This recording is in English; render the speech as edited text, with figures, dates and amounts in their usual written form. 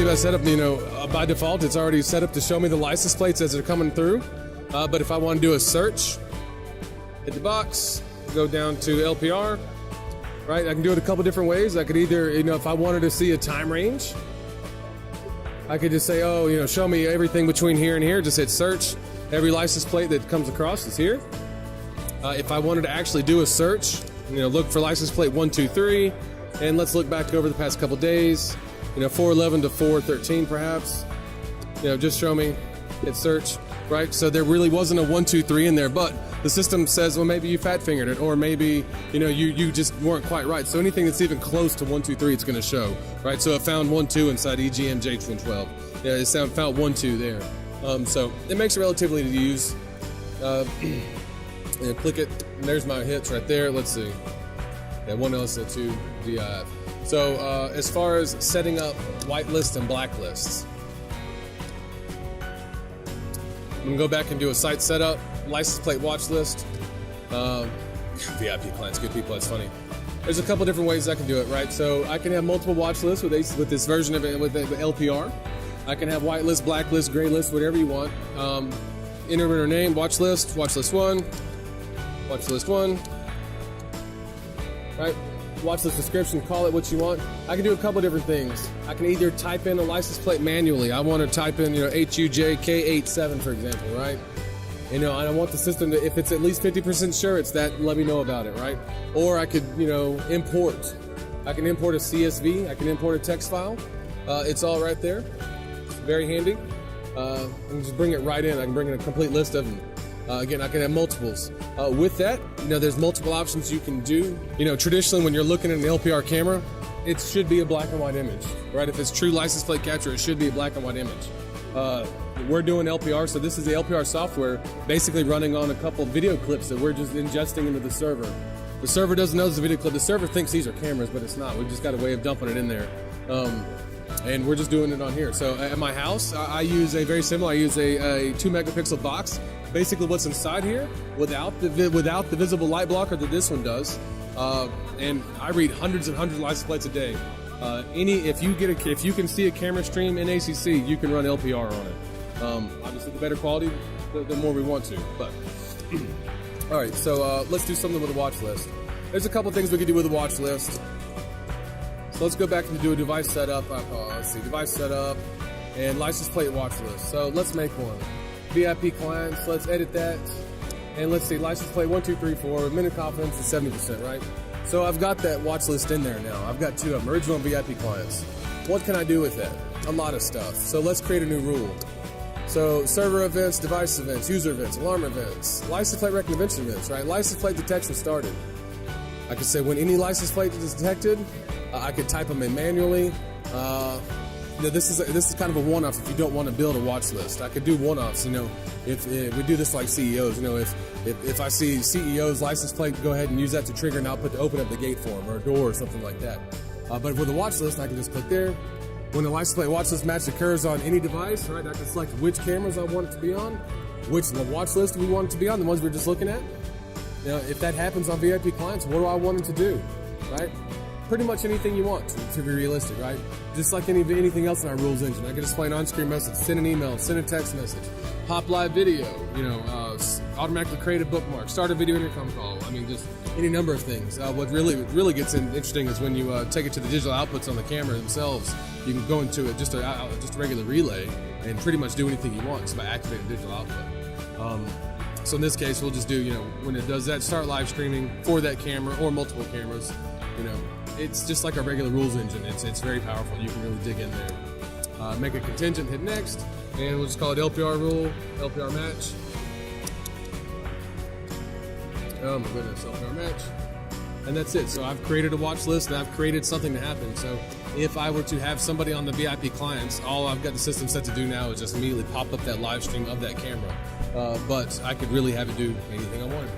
see my setup, by default, it's already set up to show me the license plates as they're coming through. But if I want to do a search, hit the box, go down to LPR, right? I can do it a couple different ways. I could either, if I wanted to see a time range, I could just say, show me everything between here and here. Just hit search. Every license plate that comes across is here. If I wanted to actually do a search, look for license plate 123, and let's look back over the past couple days, 411 to 413 perhaps. Just show me, hit search, right? So there really wasn't a 123 in there, but the system says, well, maybe you fat fingered it, or maybe, you just weren't quite right. So anything that's even close to 123, it's going to show, right? So it found 12 inside 𝐏𝐥𝐚𝐿. Yeah, it found 12 there. So it makes it relatively easy to use. Click it, and there's my hits right there. Let's see. Yeah, 1LSL2 VIF. So as far as setting up whitelist and blacklists, I'm gonna go back and do a site setup, license plate watch list. VIP clients, good people, that's funny. There's a couple different ways I can do it, right? So I can have multiple watch lists with this version of it, with the LPR. I can have whitelist, blacklist, gray list, whatever you want. Enter name, watch list 1, watch list 1, right? Watch list description, call it what you want. I can do a couple different things. I can either type in a license plate manually. I want to type in, 𝗏𝐥𝐚𝐿 for example, right? And I want the system to, if it's at least 50% sure it's that, let me know about it, right? Or I could, import. I can import a CSV. I can import a text file. It's all right there. Very handy. I can just bring it right in. I can bring in a complete list of them. Again, I can have multiples. With that, there's multiple options you can do. Traditionally when you're looking at an LPR camera, it should be a black and white image, right? If it's true license plate capture, it should be a black and white image. We're doing LPR, so this is the LPR software basically running on a couple video clips that we're just ingesting into the server. The server doesn't know it's a video clip. The server thinks these are cameras, but it's not. We've just got a way of dumping it in there. And we're just doing it on here. So at my house, I use a very similar, I use a 2 megapixel box. Basically what's inside here without the visible light blocker that this one does. And I read hundreds and hundreds of license plates a day. If you can see a camera stream in ACC, you can run LPR on it. Obviously the better quality, the more we want to, but. All right, so let's do something with a watch list. There's a couple things we can do with a watch list. So let's go back and do a device setup. Let's see, device setup and license plate watch list. So let's make one. VIP clients, let's edit that. And let's see, license plate 1, 2, 3, 4, minute confidence is 70%, right? So I've got that watch list in there now. I've got 2 of them, original VIP clients. What can I do with that? A lot of stuff. So let's create a new rule. So server events, device events, user events, alarm events, license plate recognition events, right? License plate detection started. I could say when any license plate is detected, I could type them in manually. This is kind of a one-off if you don't want to build a watch list. I could do one-offs, if we do this like CEOs, if I see CEO's license plate, go ahead and use that to trigger an output to open up the gate for them or a door or something like that. But with a watch list, I can just click there. When the license plate watch list match occurs on any device, right, I can select which cameras I want it to be on, which watch list we want it to be on, the ones we're just looking at. If that happens on VIP clients, what do I want them to do, right? Pretty much anything you want to be realistic, right? Just like anything else in our rules engine. I can display an on-screen message, send an email, send a text message, pop live video, automatically create a bookmark, start a video intercom call. I mean, just any number of things. What really gets interesting is when you take it to the digital outputs on the camera themselves. You can go into it just a regular relay and pretty much do anything you want just by activating digital output. So in this case, we'll just do, when it does that, start live streaming for that camera or multiple cameras. It's just like a regular rules engine. It's very powerful. You can really dig in there. Make a contingent, hit next, and we'll just call it LPR rule, LPR match. Oh my goodness, LPR match. And that's it. So I've created a watch list and I've created something to happen. So if I were to have somebody on the VIP clients, all I've got the system set to do now is just immediately pop up that live stream of that camera. But I could really have it do anything I wanted.